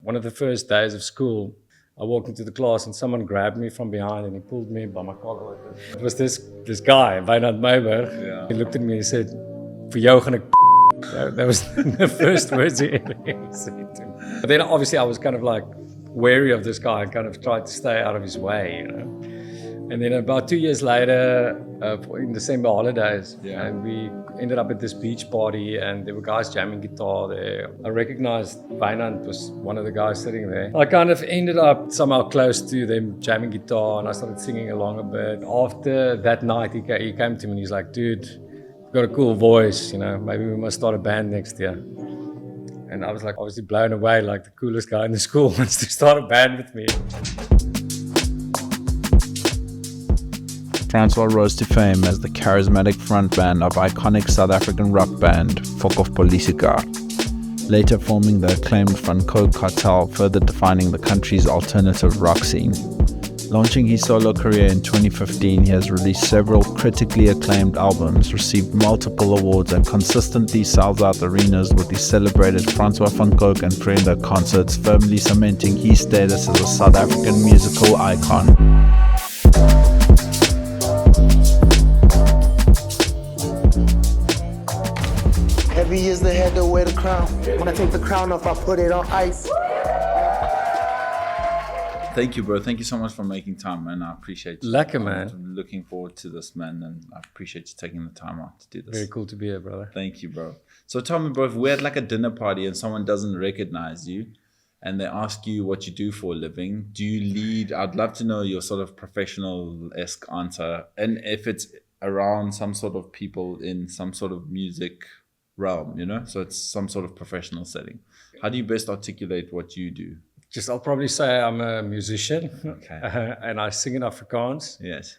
one of the first days of school, I walked into the class and someone grabbed me from behind and he pulled me by my collar. It was this guy, Wynand Meiberg. Yeah. He looked at me and he said, "Vir jou gaan ek." That was the first words he ever said to me. But then obviously I was kind of like wary of this guy and kind of tried to stay out of his way, And then about 2 years later, in December holidays, and we ended up at this beach party and there were guys jamming guitar there. I recognized Wynand was one of the guys sitting there. I kind of ended up somehow close to them jamming guitar and I started singing along a bit. After that night, he came to me and he's like, "Dude, you've got a cool voice, maybe we must start a band next year." And I was like obviously blown away, like the coolest guy in the school wants to start a band with me. Francois rose to fame as the charismatic frontman of iconic South African rock band Fokofpolisiekar, later forming the acclaimed Coke Kartel, further defining the country's alternative rock scene. Launching his solo career in 2015, he has released several critically acclaimed albums, received multiple awards, and consistently sells out arenas with his celebrated Francois van Coke and Vriende concerts, firmly cementing his status as a South African musical icon. Heavy is the head to wear the crown. When I take the crown off, I put it on ice. Thank you, bro. Thank you so much for making time, man. I appreciate you. Lekker, man. I'm looking forward to this, man, and I appreciate you taking the time out to do this. Very cool to be here, brother. Thank you, bro. So tell me, bro, if we're at like a dinner party and someone doesn't recognize you and they ask you what you do for a living, do you lead? I'd love to know your sort of professional-esque answer. And if it's around some sort of people in some sort of music realm, so it's some sort of professional setting. How do you best articulate what you do? I'll probably say I'm a musician. Okay. And I sing in Afrikaans. Yes.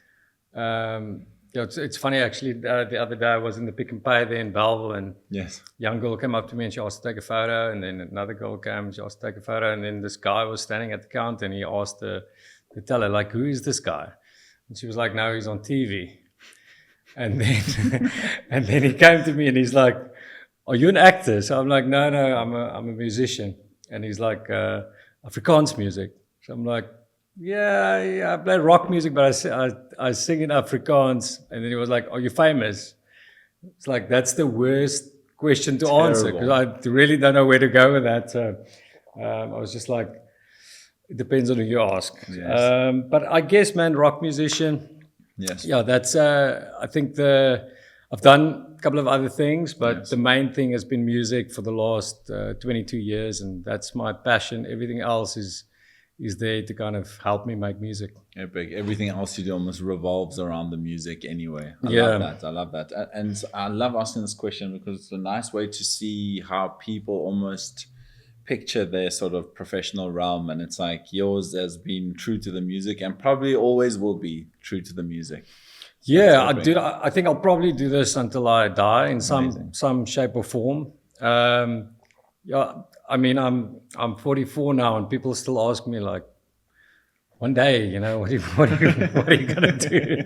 It's funny actually. The other day I was in the Pick and Pay there in Bellville, and yes, a young girl came up to me and she asked to take a photo, and then another girl came and she asked to take a photo, and then this guy was standing at the counter and he asked the teller, like, "Who is this guy?" And she was like, "No, he's on TV." And then and then he came to me and he's like, "Are you an actor?" So I'm like, no, I'm a musician. And he's like, Afrikaans music. So I'm like, yeah, I play rock music, but I sing in Afrikaans. And then he was like, "Are you famous?" It's like, that's the worst question to answer, because I really don't know where to go with that. So I was just like, it depends on who you ask. Yes. But I guess, man, rock musician. Yes. Yeah, that's, I think I've done a couple of other things, but the main thing has been music for the last 22 years, and that's my passion. Everything else is there to kind of help me make music. Epic. Everything else you do almost revolves around the music anyway. I love that. And I love asking this question because it's a nice way to see how people almost picture their sort of professional realm, and it's like yours has been true to the music and probably always will be true to the music. Yeah, I think I'll probably do this until I die in some shape or form. I mean, I'm 44 now, and people still ask me like, one day, what are you gonna do?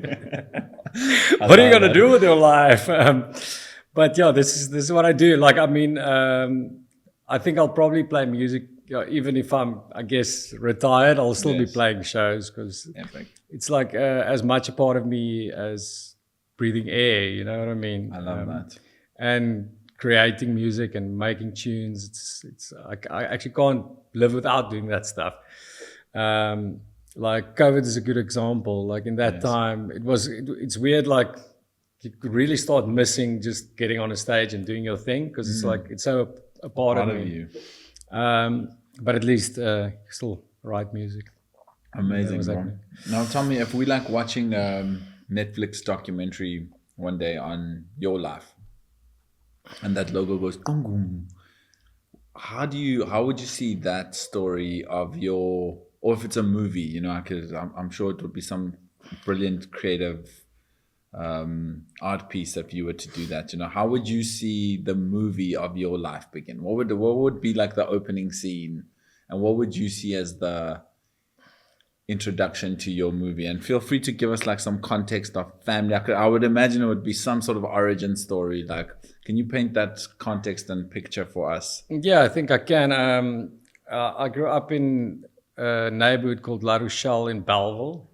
What are you gonna do with your life? But yeah, this is what I do. Like, I mean, I think I'll probably play music. Even if I'm, I guess, retired, I'll still be playing shows, because it's like as much a part of me as breathing air, you know what I mean? I love that. And creating music and making tunes, I actually can't live without doing that stuff. Like COVID is a good example. Like in that time, it's weird, like you could really start missing just getting on a stage and doing your thing, because it's like, it's so a part of me. But at least still write music. Amazing, bro. Now tell me, if we like watching a Netflix documentary one day on your life, and that logo goes, how would you see that story of your, or if it's a movie, because I'm sure it would be some brilliant creative art piece if you were to do that. How would you see the movie of your life begin? What would be like the opening scene, and what would you see as the introduction to your movie? And feel free to give us like some context of family. I would imagine it would be some sort of origin story. Like, can you paint that context and picture for us? Yeah, I think I can. I grew up in a neighborhood called La Rochelle in Belleville,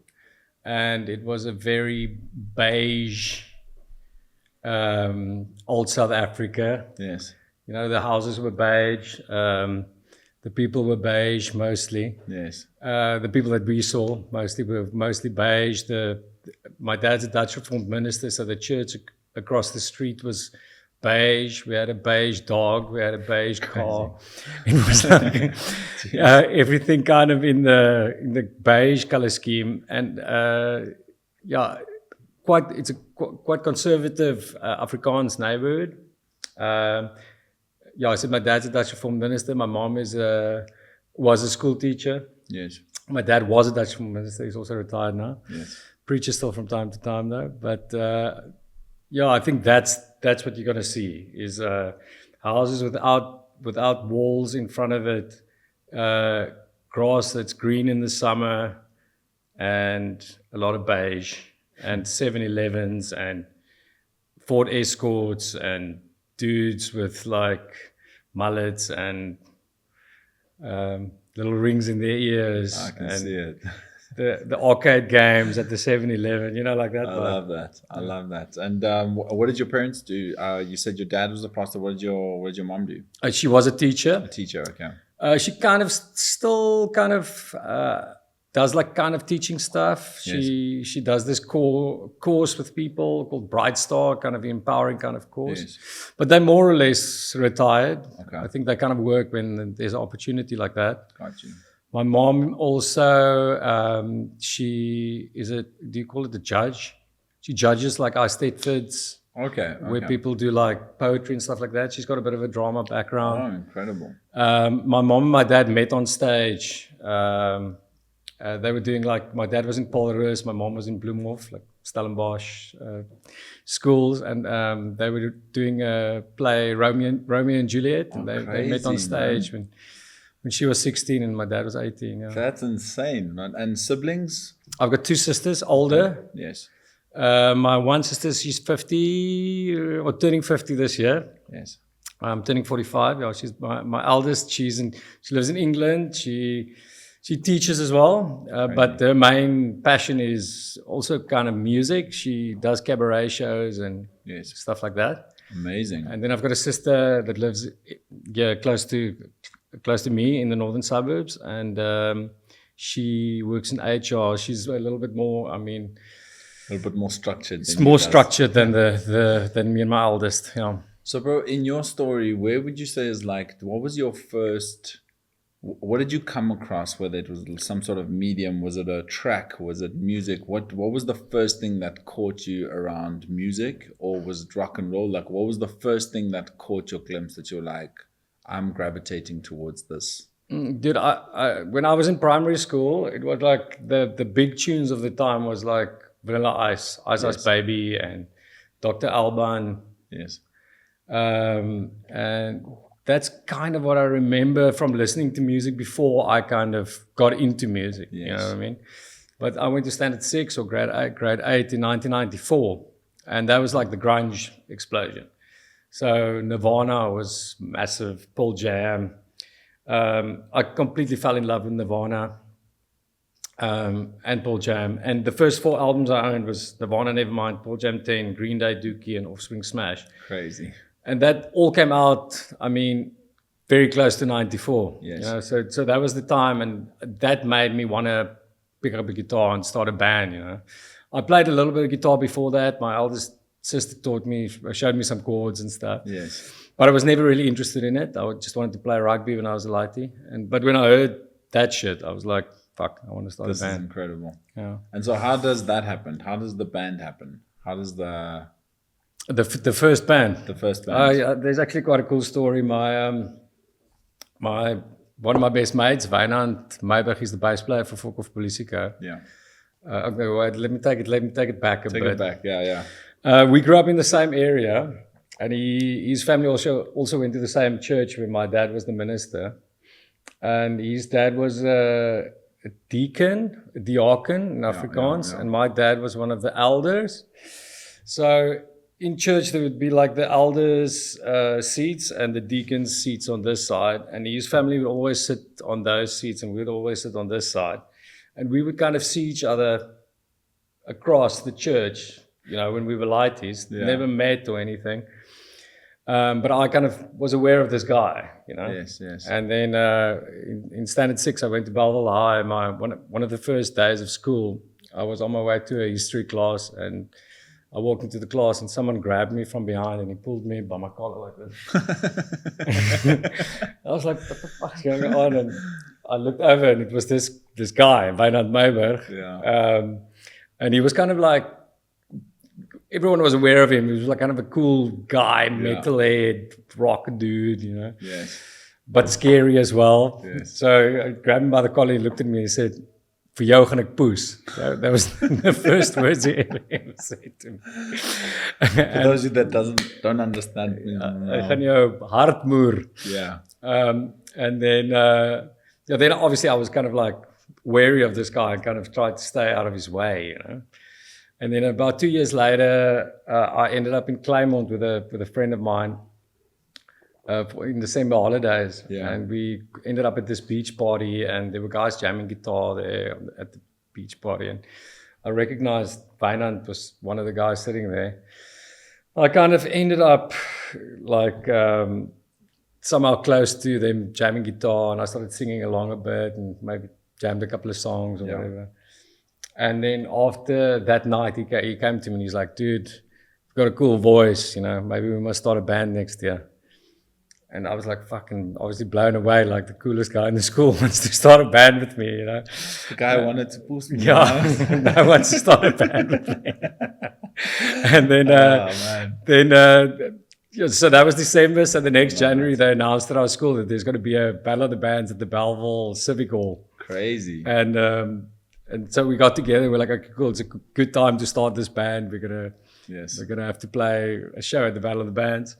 and it was a very beige, old South Africa. Yes. You know, the houses were beige, the people were beige mostly. Yes. The people that we saw were mostly beige. My dad's a Dutch Reformed minister, so the church across the street was beige. We had a beige dog. We had a beige car. It was like everything kind of in the beige color scheme, and it's a quite conservative Afrikaans neighborhood. I said my dad's a Dutch Reformed minister. My mom was a school teacher. Yes. My dad was a Dutch Reformed minister. He's also retired now. Yes. Preaches still from time to time though. But I think that's what you're gonna see is houses without walls in front of it, grass that's green in the summer, and a lot of beige, and 7-Elevens and Ford Escorts and dudes with like mullets and little rings in their ears. I can see it. The arcade games at the 7-Eleven, you know, like that. I love that. And what did your parents do? You said your dad was a pastor. What did your mom do? She was a teacher. A teacher, okay. She kind of still kind of does like kind of teaching stuff. Yes. She does this course with people called Bright Star, kind of empowering kind of course. Yes. But they more or less retired. Okay. I think they kind of work when there's an opportunity like that. Got you. My mom also, she is do you call it a judge? She judges like our Stedfords, Okay. where people do like poetry and stuff like that. She's got a bit of a drama background. Oh, incredible. My mom and my dad met on stage. They were doing like, my dad was in Polderus, my mom was in Bloemhof, like Stellenbosch schools, and they were doing a play, Romeo and Juliet, and they met on stage when she was 16 and my dad was 18. Yeah. That's insane. And siblings? I've got two sisters, older. Yes. My one sister, she's 50, or turning 50 this year. Yes. I'm turning 45. Yeah, she's my eldest. She lives in England. She teaches as well, but her main passion is also kind of music. She does cabaret shows and stuff like that. Amazing. And then I've got a sister that lives close to me in the northern suburbs, and she works in HR. She's a little bit more, a little bit more structured. It's more structured than than me and my eldest. Yeah. So, bro, in your story, where would you say is like, what was your first? What did you come across? Whether it was some sort of medium, was it a track, was it music? What was the first thing that caught you around music, or was it rock and roll? Like, what was the first thing that caught your glimpse that you're like, I'm gravitating towards this? Dude, I when I was in primary school, it was like the big tunes of the time was like Vanilla Ice, Ice Baby, and Dr. Alban. Yes. And that's kind of what I remember from listening to music before I kind of got into music. Yes. You know what I mean? But I went to Standard 6 or grade 8 in 1994, and that was like the grunge explosion. So Nirvana was massive, Pearl Jam. I completely fell in love with Nirvana and Pearl Jam. And the first 4 albums I owned was Nirvana, Nevermind, Pearl Jam 10, Green Day, Dookie, and Offspring Smash. Crazy. And that all came out, very close to 94. Yes. You know? So that was the time, and that made me want to pick up a guitar and start a band, you know. I played a little bit of guitar before that. My eldest sister showed me some chords and stuff. Yes. But I was never really interested in it. I just wanted to play rugby when I was a lighty. But when I heard that shit, I was like, fuck, I want to start a band. This is incredible. Yeah. And so how does that happen? How does the band happen? How does the first band? The first band. There's actually quite a cool story. One of my best mates, Wynand Meiberg, is the bass player for Fokofpolisiekar. Yeah. Okay, wait, let me take it back a bit. Take it back, yeah. We grew up in the same area, and his family also went to the same church where my dad was the minister. And his dad was a diaken in Afrikaans, and my dad was one of the elders. So in church there would be like the elders' seats and the deacons' seats on this side, and his family would always sit on those seats, and we'd always sit on this side, and we would kind of see each other across the church, when we were lighties. Never met or anything, but I kind of was aware of this guy, Yes. And then in Standard 6, I went to Belleville High. One of the first days of school, I was on my way to a history class, and I walked into the class and someone grabbed me from behind and he pulled me by my collar like this. I was like, what the fuck's going on? And I looked over and it was this guy, Wynand Meiberg. Yeah. And he was kind of like, everyone was aware of him. He was like kind of a cool guy, metalhead, rock dude, Yes. But scary as well. Yes. So I grabbed him by the collar, he looked at me and he said, "Vir jou gaan ek poes." That was the first words he ever said to me. For those of you that don't understand me. Ek gaan jou hart moer. Yeah. And then obviously I was kind of like wary of this guy and kind of tried to stay out of his way, And then about 2 years later, I ended up in Claremont with a friend of mine in December holidays. Yeah. And we ended up at this beach party, and there were guys jamming guitar there at the beach party. And I recognized Wynand was one of the guys sitting there. I kind of ended up like somehow close to them jamming guitar, and I started singing along a bit and maybe jammed a couple of songs or whatever. And then after that night, he came to me and he's like, "Dude, you've got a cool voice, maybe we must start a band next year." And I was like fucking obviously blown away, like the coolest guy in the school wants to start a band with me, The guy wanted to push me. Yeah, no one wants to start a band with me. And then, so that was December. So the next January, they announced at our school that there's going to be a Battle of the Bands at the Belleville Civic Hall. Crazy. And so we got together. We're like, okay, cool. It's a good time to start this band. We're gonna have to play a show at the Battle of the Bands.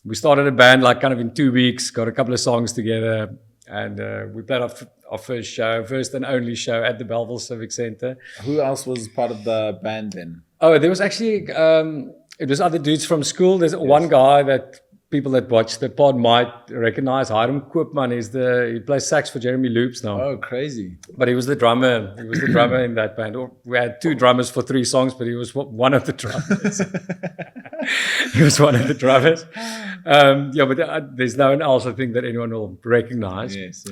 We started a band like kind of in 2 weeks. Got a couple of songs together, and we played our first and only show at the Belleville Civic Centre. Who else was part of the band then? Oh, there was actually it was other dudes from school. There's one guy that people that watch the pod might recognize. Hiram Koopman he plays sax for Jeremy Loops now. Oh, crazy. But he was the drummer. He was the drummer in that band. We had 2 drummers for 3 songs, but he was one of the drummers. He was one of the drummers. But there's no one else I think that anyone will recognize. Yes.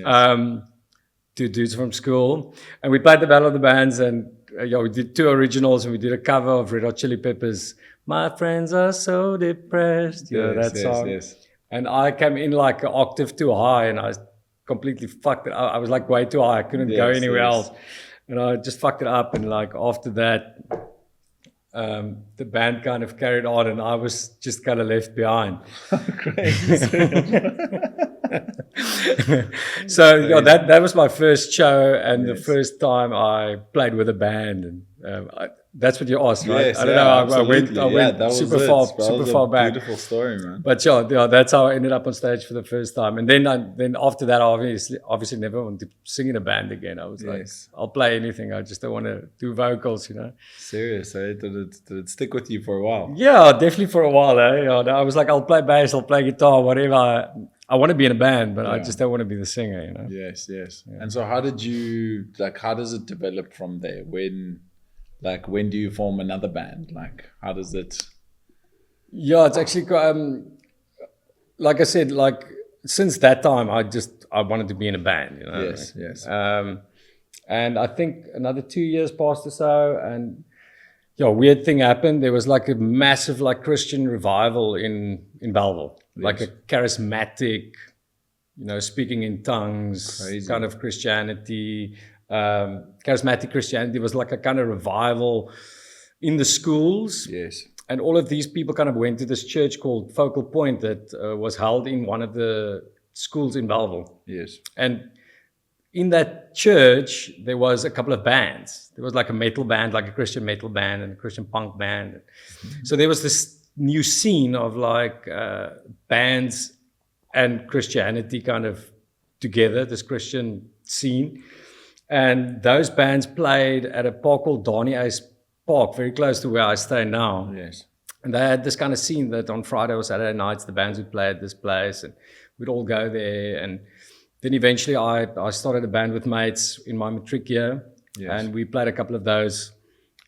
2 dudes from school. And we played the Battle of the Bands, and we did 2 originals, and we did a cover of Red Hot Chili Peppers' "My Friends Are So Depressed." That song. Yes. And I came in like an octave too high, and I completely fucked it up. I was like way too high. I couldn't go anywhere else. And I just fucked it up. And like after that, the band kind of carried on, and I was just kind of left behind. Crazy. So that was my first show, and the first time I played with a band, and that's what you asked, right? Yes, I don't know. I went that super was far back. Beautiful story, man. But that's how I ended up on stage for the first time. And then after that, I obviously never wanted to sing in a band again. I was like, I'll play anything. I just don't want to do vocals, Serious, eh? Did it stick with you for a while? Yeah, definitely for a while. I was like, I'll play bass, I'll play guitar, whatever. I want to be in a band, but I just don't want to be the singer, Yes. Yeah. And so how does it develop from there? When do you form another band? Like, how does it? Yeah, it's actually, like I said, like since that time, I wanted to be in a band, Yes. And I think another 2 years passed or so, and weird thing happened. There was like a massive like Christian revival in Belleville, like a charismatic, speaking in tongues, kind of Christianity. Charismatic Christianity was like a kind of revival in the schools. Yes. And all of these people kind of went to this church called Focal Point that was held in one of the schools in Belleville. Yes. And in that church, there was a couple of bands. There was like a metal band, like a Christian metal band and a Christian punk band. Mm-hmm. So there was this new scene of like bands and Christianity kind of together, this Christian scene. And those bands played at a park called Donny Ace Park, very close to where I stay now. Yes. And they had this kind of scene that on Friday or Saturday nights, the bands would play at this place and we'd all go there. And then eventually I started a band with mates in my matric year. Yes. And we played a couple of those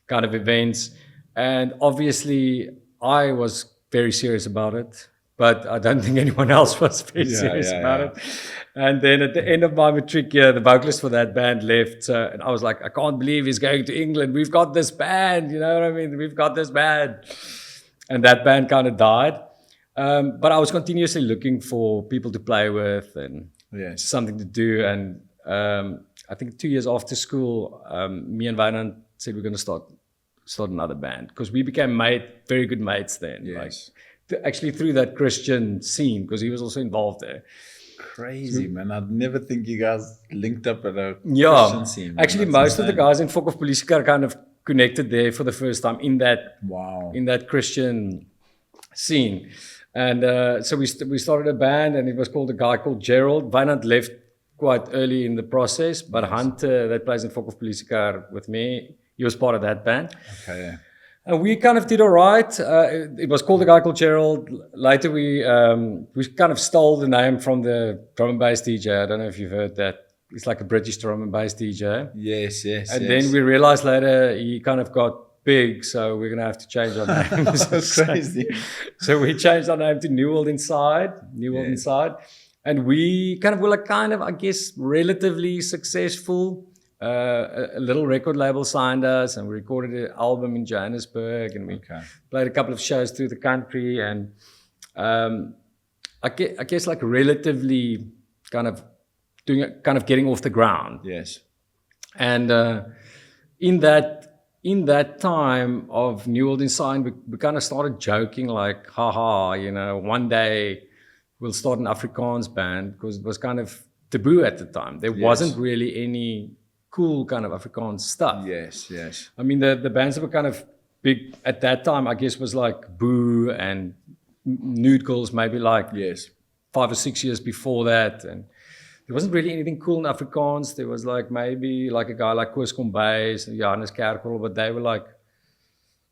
kind of events. And obviously I was very serious about it, but I don't think anyone else was very serious about it. And then at the end of my matric year, the vocalist for that band left. And I was like, I can't believe he's going to England. We've got this band, you know what I mean? We've got this band. And that band kind of died. But I was continuously looking for people to play with and something to do. And I think 2 years after school, me and Wynand said we're going to start another band, because we became very good mates then. Yes. Like, actually through that Christian scene, because he was also involved there. Crazy, man. I'd never think you guys linked up at a Christian scene. Man. Actually, most of the guys in Fokofpolisiekar kind of connected there for the first time in that Christian scene. And so we started a band, and it was called a guy called Gerald. Wynand left quite early in the process, but Hunter, that plays in Fokofpolisiekar with me, he was part of that band. Okay. And we kind of did all right. It was called a guy called Gerald. Later we kind of stole the name from the drum and bass DJ. I don't know if you've heard that. He's like a British drum and bass DJ. Yes. And then we realized later he kind of got big, so we're going to have to change our name. That's crazy. So we changed our name to New World Inside. And we were I guess, relatively successful. A little record label signed us, and we recorded an album in Johannesburg, and we played a couple of shows through the country, and I guess like relatively kind of getting off the ground. Yes. And in that time of New World Inside, we kind of started joking like, haha, you know, one day we'll start an Afrikaans band, because it was kind of taboo at the time. There wasn't really any cool kind of Afrikaans stuff. Yes. I mean, the bands that were kind of big at that time, I guess, was like Boo and Nude Girls, maybe like 5 or 6 years before that. And there wasn't really anything cool in Afrikaans. There was like maybe like a guy like Koos Kombuis and Johannes Kerkel, but they were like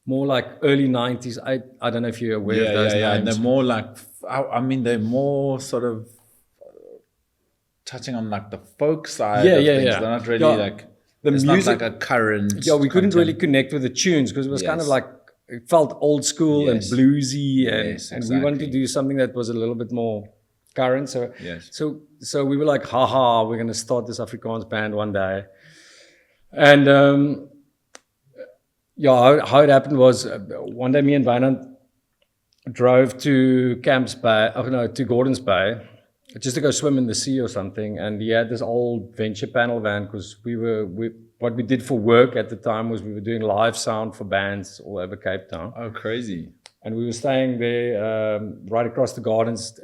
more like early 90s. I don't know if you're aware of those names. And they're more like, they're more sort of touching on like the folk side of things. They're not really like the music, not like a current. We couldn't really connect with the tunes, because it was kind of like, it felt old school and bluesy, and we wanted to do something that was a little bit more current. So we were like, haha, we're going to start this Afrikaans band one day. And how it happened was one day me and Wynand drove to to Gordons Bay, just to go swim in the sea or something. And he had this old venture panel van, because what we did for work at the time was we were doing live sound for bands all over Cape Town. Oh, crazy. And we were staying there right across the gardens,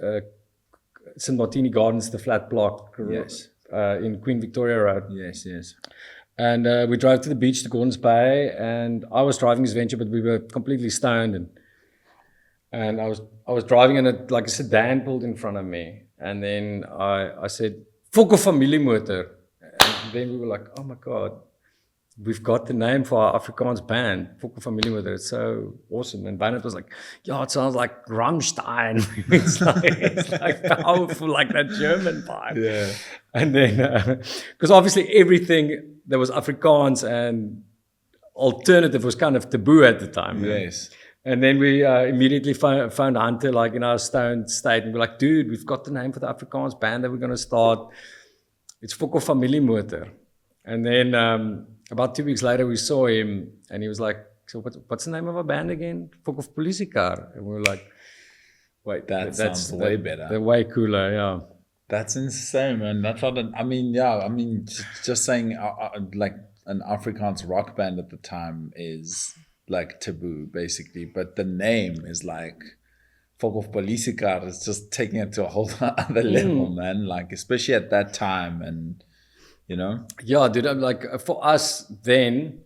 St. Martini Gardens, the flat block in Queen Victoria Road. Yes. And we drove to the beach to Gordons Bay, and I was driving this venture, but we were completely stoned. And I was driving, and a sedan pulled in front of me. And then I said, Fokofpolisiekar. And then we were like, oh my God, we've got the name for our Afrikaans band, Fokofpolisiekar. It's so awesome. And Wynand was like, it sounds like Rammstein. it's like powerful, like that German vibe. Yeah. And then, because obviously everything that was Afrikaans and alternative was kind of taboo at the time. Yes. And then we immediately found Hunter, like in our stoned state, and we're like, dude, we've got the name for the Afrikaans band that we're going to start. It's Fokofpolisiekar. And then about 2 weeks later, we saw him, and he was like, so what's the name of our band again? Fokofpolisiekar. And we were like, wait, that sounds way better. They're way cooler, yeah. That's insane, man. That's what just saying like an Afrikaans rock band at the time is like taboo, basically, but the name is like Fokofpolisiekar. It's just taking it to a whole other level, man. Like, especially at that time, and you know. Yeah, dude. I'm like, for us then,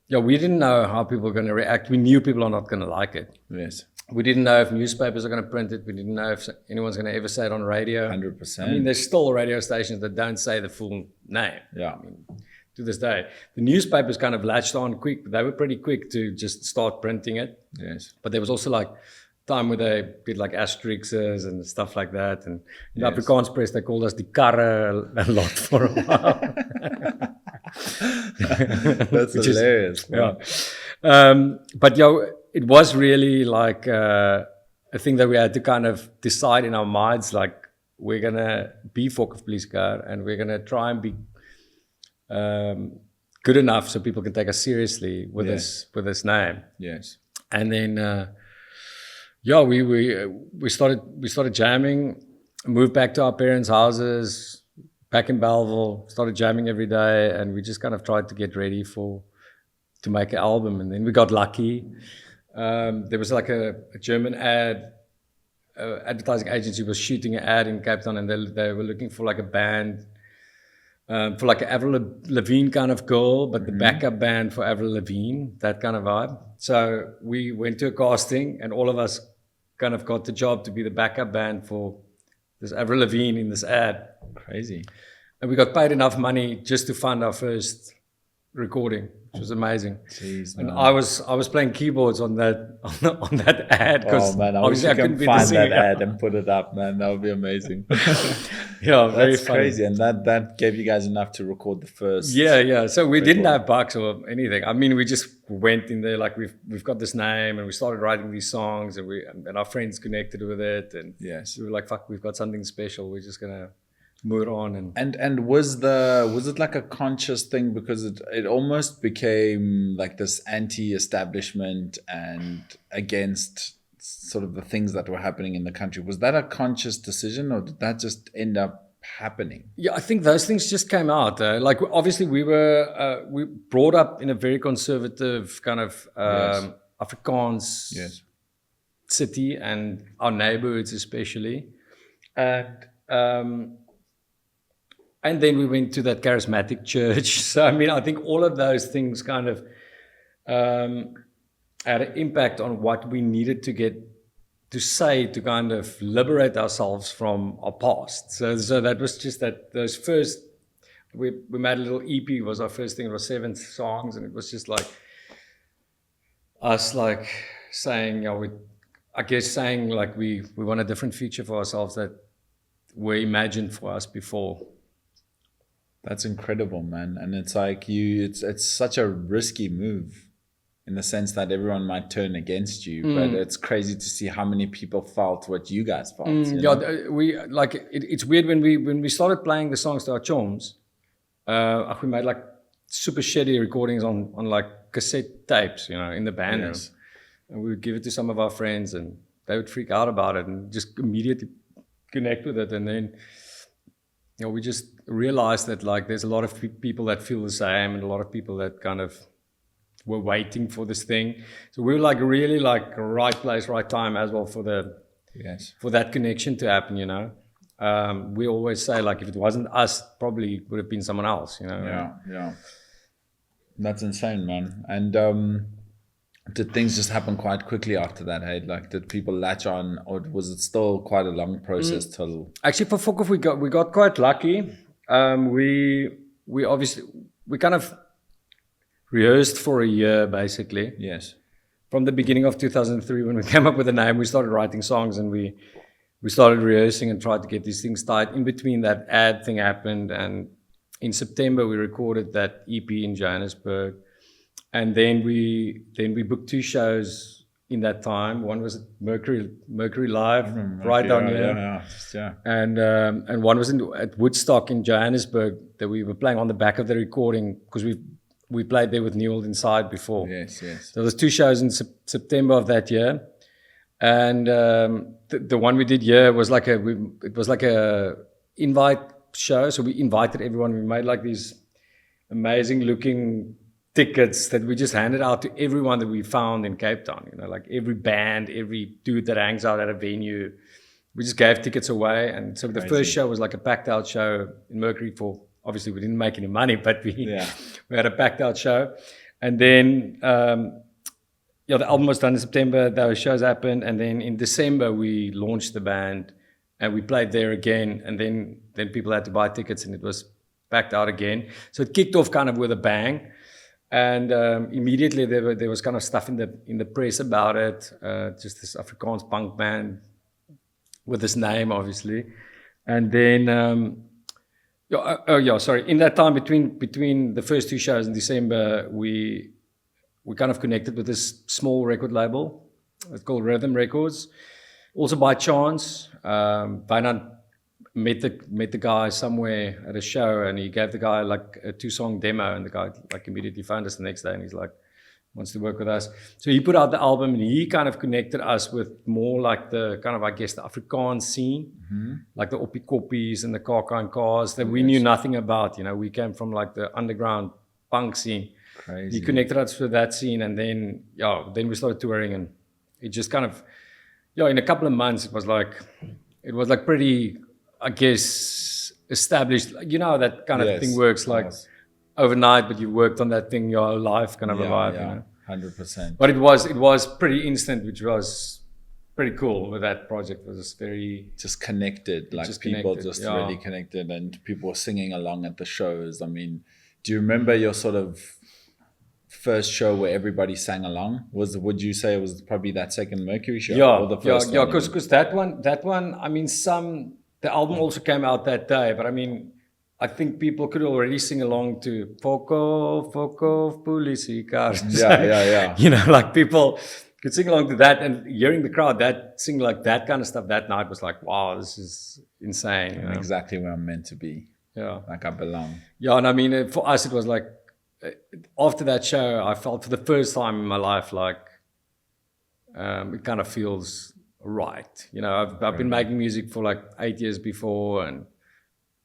we didn't know how people were going to react. We knew people are not going to like it. Yes. We didn't know if newspapers are going to print it. We didn't know if anyone's going to ever say it on radio. 100%. I mean, there's still radio stations that don't say the full name. Yeah. I mean, to this day. The newspapers kind of latched on quick. They were pretty quick to just start printing it. Yes. But there was also like time where they did like asterisks and stuff like that. And in the Yes. Afrikaans press, they called us die karre a lot for a while. That's hilarious. Yeah. But it was really like a thing that we had to kind of decide in our minds, like we're going to be Fokofpolisiekar and we're going to try and be good enough so people can take us seriously with this name. Yes. And then we started jamming, moved back to our parents' houses back in Belleville, started jamming every day, and we just kind of tried to get ready to make an album. And then we got lucky. There was like a German advertising agency was shooting an ad in Cape Town, and they were looking for like a band for like an Avril Lavigne kind of girl, but the backup band for Avril Lavigne, that kind of vibe. So we went to a casting, and all of us kind of got the job to be the backup band for this Avril Lavigne in this ad. Crazy. And we got paid enough money just to fund our first recording, which was amazing. Jeez, and man. I was playing keyboards on that ad because man, I obviously wish I you couldn't can be the find singer. that ad and put it up, man. That would be amazing. Yeah, very That's funny. crazy, and that gave you guys enough to record the first. Yeah. So we didn't record. have bucks or anything. I mean, we just went in there like we've got this name, and we started writing these songs, and our friends connected with it, and Yes. we were like, fuck, we've got something special. We're just gonna move on. And was it like a conscious thing, because it almost became like this anti-establishment and against sort of the things that were happening in the country? Was that a conscious decision, or did that just end up happening? Yeah, I think those things just came out. Like obviously we brought up in a very conservative kind of Afrikaans city, and our neighborhoods especially, and then we went to that charismatic church. So I mean, I think all of those things kind of had an impact on what we needed to get to say to kind of liberate ourselves from our past. So that was just those first, we made a little EP, was our first thing. It was 7 songs, and it was just like us like saying, saying like we want a different future for ourselves that were imagined for us before. That's incredible, man. And it's like it's such a risky move, in the sense that everyone might turn against you, but it's crazy to see how many people felt what you guys felt. You know? We like it's weird when we started playing the songs to our chums. We made like super shitty recordings on like cassette tapes, in the band room, and we would give it to some of our friends, and they would freak out about it and just immediately connect with it. And then we just realized that like there's a lot of people that feel the same, and a lot of people that kind of were waiting for this thing. So we were like really like right place, right time as well for that connection to happen, We always say like if it wasn't us, probably would have been someone else, Yeah. That's insane, man. And did things just happen quite quickly after that, hey? Like did people latch on, or was it still quite a long process till? Actually for Fokof we got quite lucky. We obviously kind of rehearsed for a year, basically. Yes. From the beginning of 2003, when we came up with the name, we started writing songs, and we started rehearsing and tried to get these things tight. In between, that ad thing happened, and in September we recorded that EP in Johannesburg, and then we booked 2 shows in that time. One was at Mercury Live, right down here, and one was at Woodstock in Johannesburg that we were playing on the back of the recording, because we played there with Newell Inside before. Yes. So there was 2 shows in September of that year, and the one we did here was like a invite show. So we invited everyone. We made like these amazing looking tickets that we just handed out to everyone that we found in Cape Town. Like every band, every dude that hangs out at a venue, we just gave tickets away. And so the first show was like a packed out show in Mercury for. Obviously, we didn't make any money, but we had a packed out show. And then, the album was done in September. Those shows happened. And then in December, we launched the band, and we played there again. And then people had to buy tickets, and it was backed out again. So it kicked off kind of with a bang. And immediately there was kind of stuff in the press about it. Just this Afrikaans punk band with this name, obviously. And then, in that time between the first 2 shows in December, we kind of connected with this small record label. It's called Rhythm Records. Also by chance, BINANCE met the guy somewhere at a show, and he gave the guy like a 2-song demo, and the guy like immediately phoned us the next day, and he's like, wants to work with us. So he put out the album, and he kind of connected us with more like the kind of, I guess, the Afrikaans scene, like the Oppie Koppies and the Kaka and Cars that we knew nothing about. You know, we came from like the underground punk scene. Crazy. He connected us with that scene, and then we started touring, and it just kind of, in a couple of months, it was like pretty, I guess, established. You know how that kind of thing works, like overnight, but you worked on that thing your whole life, kind of a vibe. Yeah, you know? 100%. But it was pretty instant, which was pretty cool. With that project, it was very just connected, like people really connected, and people were singing along at the shows. I mean, do you remember your sort of first show where everybody sang along? Would you say it was probably that second Mercury show? Or the first one? Because that one, I mean, the album also came out that day, but I mean, I think people could already sing along to Fokofpolisiekar. Yeah. You know, like people could sing along to that, and hearing the crowd sing like that kind of stuff that night was like, wow, this is insane. You know? Exactly where I'm meant to be. Yeah. Like I belong. Yeah, and I mean, for us, it was like, after that show, I felt for the first time in my life like it kind of feels right. You know, I've been making music for like 8 years before, and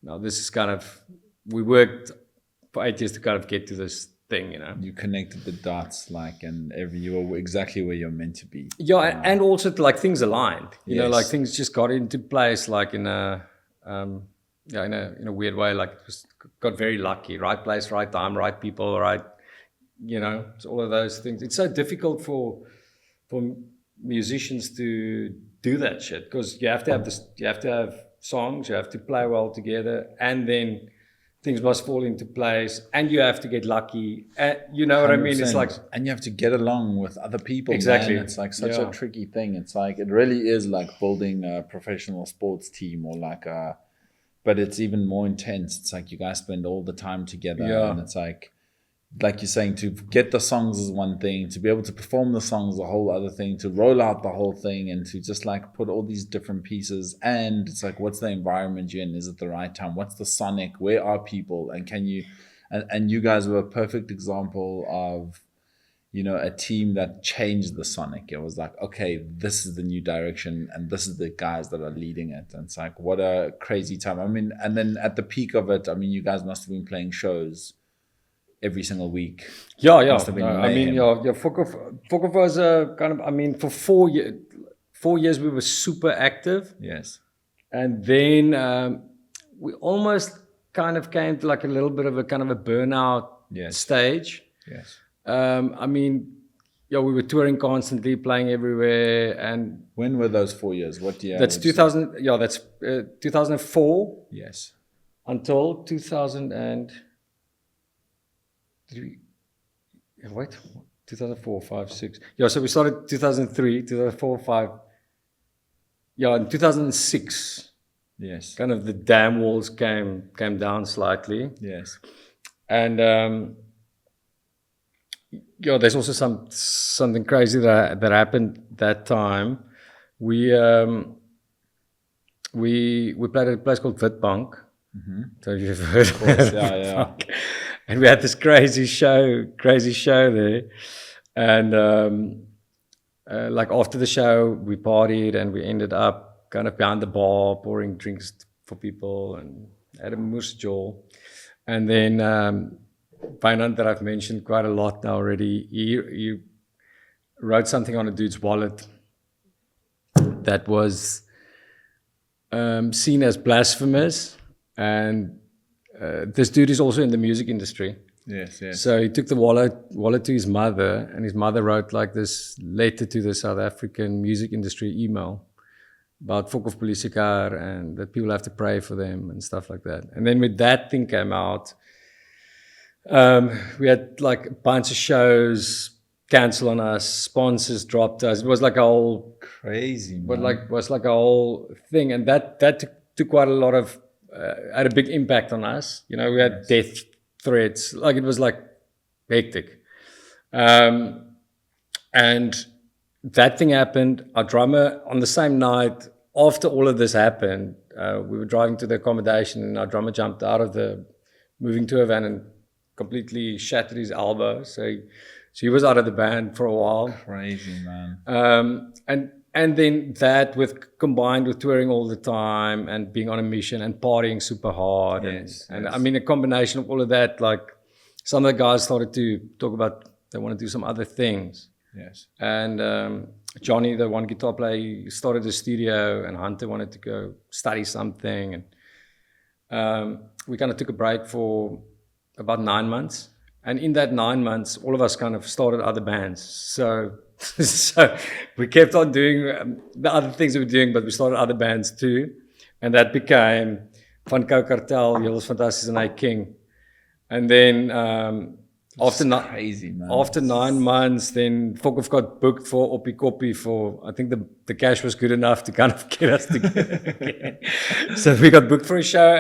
now this is kind of, we worked for 8 years to kind of get to this thing, you know. You connected the dots, like, and you were exactly where you're meant to be. Yeah, and also like things aligned. You know, like things just got into place, like in a weird way. Like just got very lucky. Right place, right time, right people, right. You know, so all of those things. It's so difficult for musicians to do that shit, because you have to have songs, you have to play well together, and then things must fall into place, and you have to get lucky. You know what I mean? It's like, and you have to get along with other people. Exactly. Man. It's like such a tricky thing. It's like, it really is like building a professional sports team, or like but it's even more intense. It's like you guys spend all the time together, and it's like you're saying, to get the songs is one thing, to be able to perform the songs is a whole other thing, to roll out the whole thing, and to just like put all these different pieces. And it's like, what's the environment you're in? Is it the right time? What's the sonic? Where are people? And can you, and you guys were a perfect example of, you know, a team that changed the sonic. It was like, okay, this is the new direction, and this is the guys that are leading it. And it's like, what a crazy time. I mean, and then at the peak of it, I mean, you guys must have been playing shows every single week. Yeah. I mean, Fokov was kind of, I mean, for 4 years we were super active. Yes. And then we almost kind of came to like a little bit of a kind of a burnout stage. Yes. I mean, we were touring constantly, playing everywhere. And when were those 4 years? What year? That's 2000. Yeah, that's 2004. Yes. Until 2003. Wait, 2004, 5, 6. Yeah, so we started 2003, 2004, 5. Yeah, in 2006. Yes. Kind of the dam walls came down slightly. Yes. And there's also something crazy that happened that time. We played at a place called Witbank. Mm-hmm. So you've heard of course, yeah. And we had this crazy show there. And like after the show, we partied, and we ended up kind of behind the bar, pouring drinks for people, and had a moesjol. And then BINANCE, that I've mentioned quite a lot now already, he wrote something on a dude's wallet that was seen as blasphemous. And this dude is also in the music industry. Yes. So he took the wallet to his mother, and his mother wrote like this letter to the South African music industry email. about Fokofpolisiekar and that people have to pray for them and stuff like that. And then when that thing came out, we had like a bunch of shows cancel on us, sponsors dropped us. It was like a whole Crazy, man. but like was like a whole thing, and that took quite a lot of had a big impact on us. You know, we had death threats. Like it was like hectic, and that thing happened. Our drummer on the same night after all of this happened, we were driving to the accommodation, and our drummer jumped out of the moving tour van and completely shattered his elbow. So he was out of the band for a while. Crazy, man. And then that combined with touring all the time and being on a mission and partying super hard. And I mean, a combination of all of that, like some of the guys started to talk about they want to do some other things. Yes. And Johnny, the one guitar player, he started a studio, and Hunter wanted to go study something. And we kind of took a break for about 9 months. And in that 9 months, all of us kind of started other bands. So we kept on doing the other things we were doing, but we started other bands too. And that became Van Coke Kartel, Jules Fantasties and I King. And then after 9 months, then Fokov got booked for Oppie Koppie for, I think the cash was good enough to kind of get us together again. So we got booked for a show.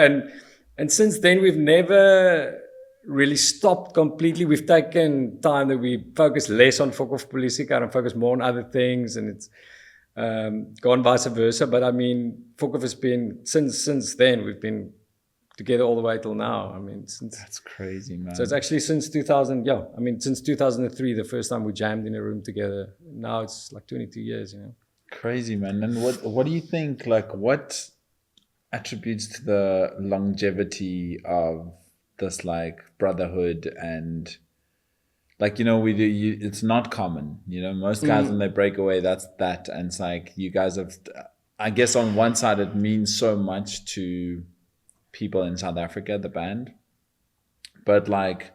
And since then, we've never really stopped completely. We've taken time that we focus less on Fokofpolisiekar and focus more on other things, and it's gone vice versa. But I mean, Fokov has been, since then, we've been together all the way till now. I mean, that's crazy, man. So it's actually since 2003, the first time we jammed in a room together. Now it's like 22 years, you know. Crazy, man. And what do you think, like, what attributes to the longevity of this like brotherhood? And like, you know, it's not common, you know, most guys when they break away, that's that. And it's like, you guys have, I guess on one side it means so much to people in South Africa, the band, but like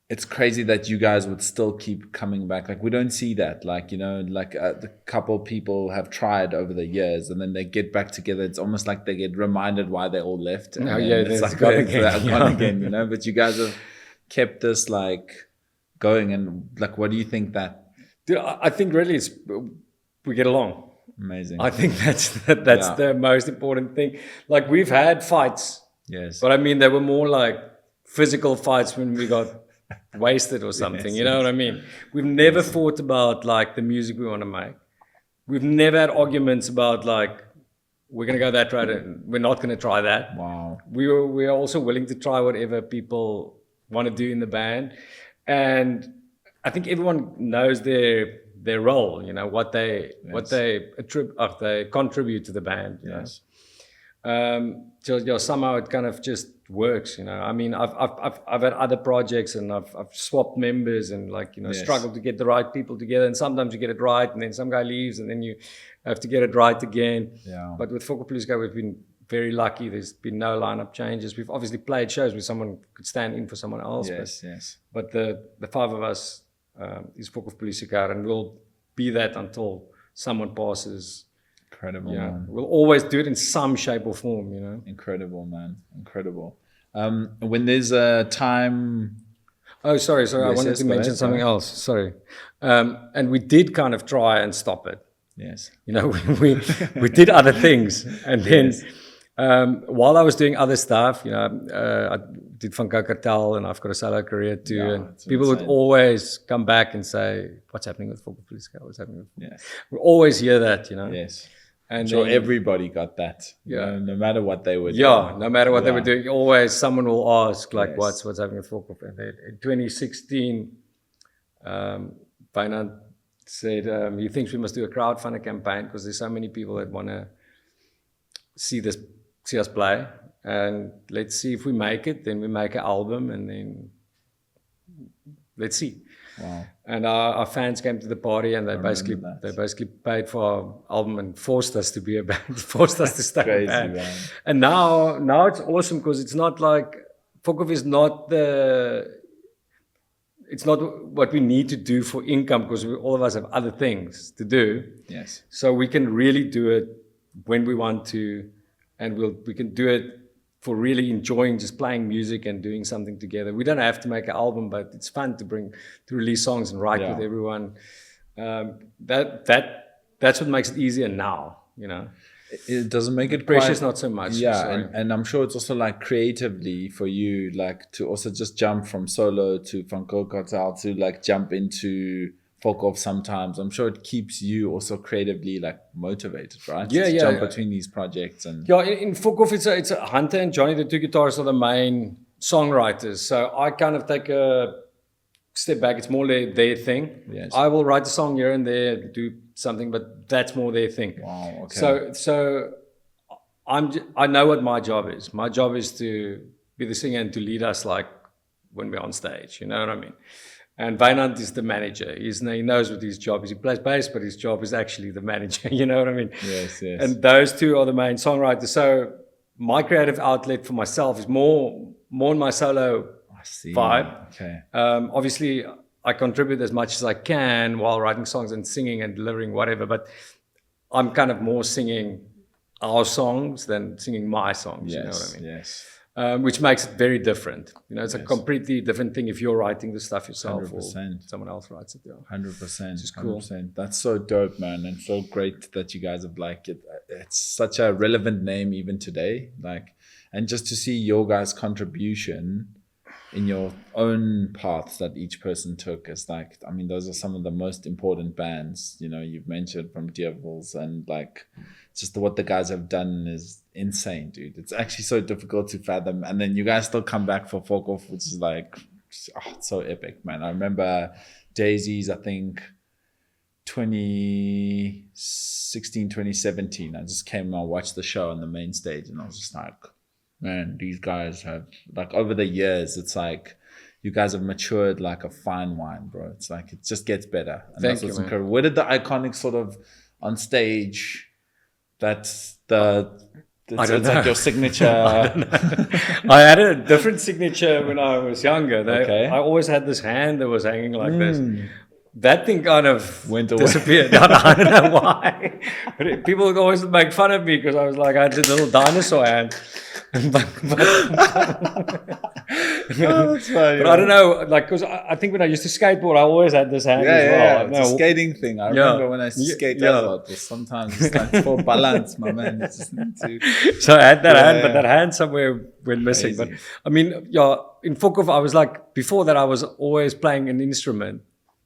it's crazy that you guys would still keep coming back. Like we don't see that, like, you know, like the couple people have tried over the years and then they get back together. It's almost like they get reminded why they all left. And it's like gone again, you know, but you guys have kept this like going. And like, what do you think that? Dude, I think really we get along. Amazing. I think that's the most important thing. Like we've had fights. Yes. But I mean, they were more like physical fights when we got wasted or something, you know what I mean? We've never fought about like the music we want to make. We've never had arguments about like we're gonna go that route and we're not gonna try that. Wow. We're also willing to try whatever people want to do in the band, and I think everyone knows their role, you know, what they contribute to the band. You know? So somehow it kind of just works, you know. I mean, I've had other projects and I've swapped members and like, you know, struggled to get the right people together, and sometimes you get it right and then some guy leaves and then you have to get it right again. Yeah. But with Fokofpolisiekar, we've been very lucky. There's been no lineup changes. We've obviously played shows where someone could stand in for someone else. But the five of us is Fokofpolisiekar, and we'll be that until someone passes. Incredible, yeah, man. We'll always do it in some shape or form, you know. Incredible, man. Incredible. When there's a time... Oh, sorry. I wanted to mention something else. Sorry. And we did kind of try and stop it. Yes. You know, we did other things. And then while I was doing other stuff, you know, I did Van Coke Kartel and I've got a solo career too. Yeah, and people would always come back and say, what's happening with Fokofpolisiekar? What's happening with Yes. We always hear that, you know. Yes. And so everybody got that. Yeah. You know, no matter what they were doing. Yeah, no matter what they were doing, always someone will ask, like, Yes. what's happening with Fokop? And then in 2016, BINANCE said he thinks we must do a crowdfunder campaign because there's so many people that want to see us play. And let's see if we make it. Then we make an album, and then let's see. Wow. And our fans came to the party, and they basically paid for our album and forced us to be a band, forced us to stay a band. Man. And now it's awesome because it's not like Fokov is not it's not what we need to do for income because all of us have other things to do. Yes. So we can really do it when we want to, and we can do it for really enjoying just playing music and doing something together. We don't have to make an album, but it's fun to release songs and write with everyone. That's what makes it easier now, you know. It doesn't make it pressure's not so much. Yeah, and I'm sure it's also like creatively for you, like to also just jump from solo to from Coke Kartel to like jump into folk off sometimes. I'm sure it keeps you also creatively like motivated, right? Yeah, to yeah. Jump between these projects and in Fokov, it's a Hunter and Johnny, the two guitarists, are the main songwriters. So I kind of take a step back. It's more their thing. Yes. I will write a song here and there, do something, but that's more their thing. Wow. Okay. So I know what my job is. My job is to be the singer and to lead us like when we're on stage. You know what I mean? And BINANCE is the manager. He knows what his job is. He plays bass, but his job is actually the manager. You know what I mean? Yes, yes. And those two are the main songwriters. So my creative outlet for myself is more on my solo vibe. Okay. Obviously, I contribute as much as I can while writing songs and singing and delivering whatever. But I'm kind of more singing our songs than singing my songs. Yes, you know what I mean? Yes. Which makes it very different. You know, it's a completely different thing if you're writing the stuff yourself 100%. or someone else writes it. 100%. Which is cool. 100%. That's so dope, man, and so great that you guys have like it. It's such a relevant name even today. Like, and just to see your guys' contribution in your own paths that each person took is like, I mean, those are some of the most important bands, you know, you've mentioned from Devils, and like just what the guys have done is insane, dude. It's actually so difficult to fathom. And then you guys still come back for Folk Off, which is like, it's so epic, man. I remember Daisy's, I think 2016, 2017, I just came and watched the show on the main stage, and I was just like, man, these guys have, like, over the years, it's like you guys have matured like a fine wine, bro. It's like it just gets better. And Thank that's what's you, man. incredible. Where did the iconic sort of on stage, that's it's like your signature? I had a different signature when I was younger. Okay. I always had this hand that was hanging like this. That thing kind of Went away. disappeared. I don't know why. But people would always make fun of me because I was like, I had this little dinosaur hand. Oh, that's funny. But I don't know, like, because I think when I used to skateboard, I always had this hand as well. It's a skating thing. I remember when I used to skate a lot. Sometimes it's like for balance, my man. You just need to. So I had that hand, but that hand somewhere went missing. Crazy. But I mean, in Fokov, I was like, before that, I was always playing an instrument.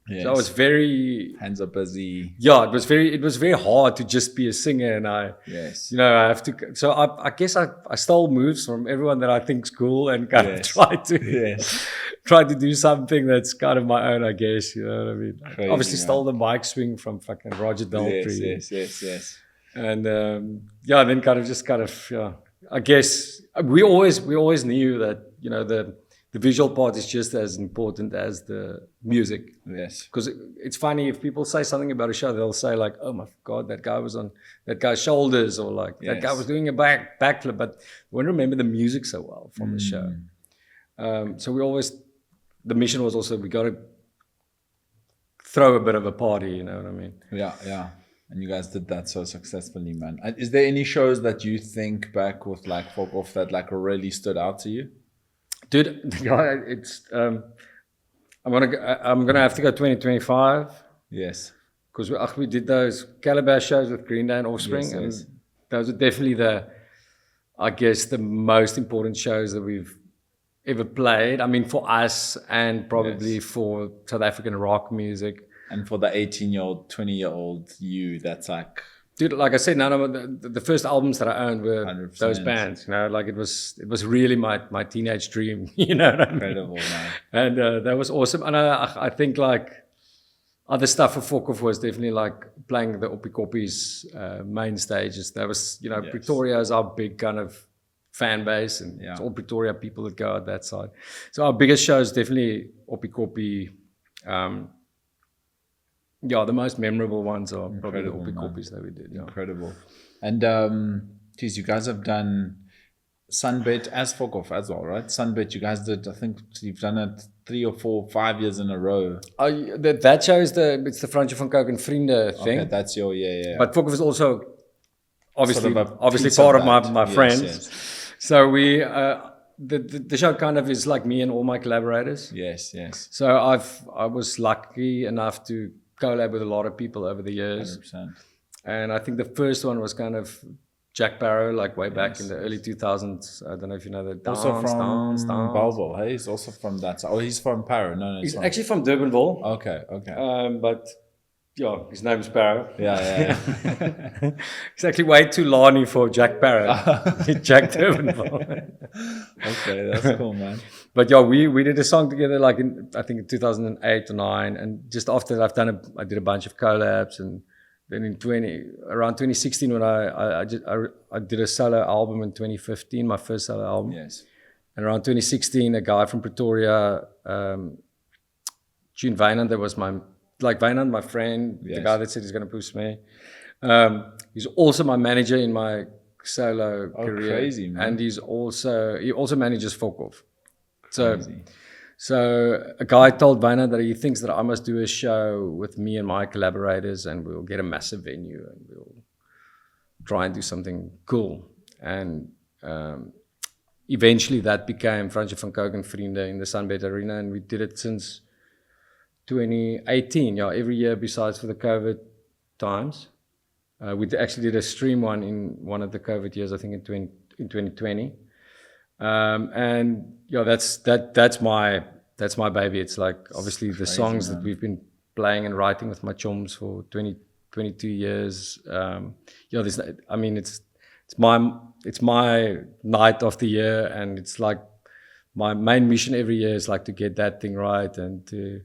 Yes. So I was very, hands are busy. yeah, it was very hard to just be a singer. And I have to, so I guess I stole moves from everyone that I think's cool and kind of try to do something that's kind of my own, I guess, you know what I mean? Crazy, Obviously man. stole the mic swing from fucking Roger Daltrey. Yes. And then I guess we always knew that, you know, the visual part is just as important as the music. Yes. Because it's funny, if people say something about a show, they'll say like, oh my God, that guy was on that guy's shoulders, or like that guy was doing a backflip, but we won't remember the music so well from the show. So the mission was also, we got to throw a bit of a party, you know what I mean? Yeah. And you guys did that so successfully, man. Is there any shows that you think back with like Folk Off that like really stood out to you? Dude, it's I'm gonna have to go 2025. Yes. Because we did those Calabash shows with Green Day and Offspring, and those are definitely the most important shows that we've ever played. I mean, for us and probably for South African rock music. And for the 18-year-old, 20-year-old you, that's like... Dude, like I said, none of the first albums that I owned were 100%. those bands. You know, like it was really my teenage dream. You know what I mean? Incredible, man. And that was awesome. And I think like other stuff for Folk Off was definitely like playing the Oppikoppies main stages. That was, you know, Pretoria is our big kind of fan base, and it's all Pretoria people that go out that side. So our biggest show is definitely Oppikoppi. The most memorable ones are probably the Oppikoppies that we did. Yeah. Incredible. And geez, you guys have done Sunbet as Folk Off as well, right? Sunbet, you guys did, I think you've done it 3 or 4, 5 years in a row. That show is the Francois van Coke Vriende thing. Okay, that's your, yeah. But Fokof's also obviously Sort of obviously piece part of of that. my Yes, friends. yes. So we the show kind of is like me and all my collaborators. Yes. So I was lucky enough to collab with a lot of people over the years. 100%. And I think the first one was kind of Jack Barrow, like way back in the early 2000s. I don't know if you know the dance, Also from dance. Belleville, hey? He's also from that side. Oh, he's from Paro. No, He's actually from Durbanville. Okay. But yeah, his name's Barrow. Yeah. He's actually way too Lani for Jack Barrow. Jack Durbanville. Okay, that's cool, man. But yeah, we did a song together like I think in 2008 or 9, and just after that I did a bunch of collabs, and then around 2016 when I did a solo album in 2015, my first solo album. Yes. And around 2016, a guy from Pretoria, June Wynand, that was Wynand, my friend, the guy that said he's going to push me. He's also my manager in my solo career. Crazy, man. And he also manages Fokof. Crazy. So a guy told Wynand that he thinks that I must do a show with me and my collaborators, and we'll get a massive venue and we'll try and do something cool. And eventually that became Francois van Coke Vriende in the Sunbed Arena, and we did it since 2018. Yeah, every year besides for the COVID times. We actually did a stream one in one of the COVID years, I think in 2020. And yeah, that's my baby. It's like obviously the songs that we've been playing and writing with my chums for 22 years. It's my night of the year, and it's like my main mission every year is like to get that thing right, and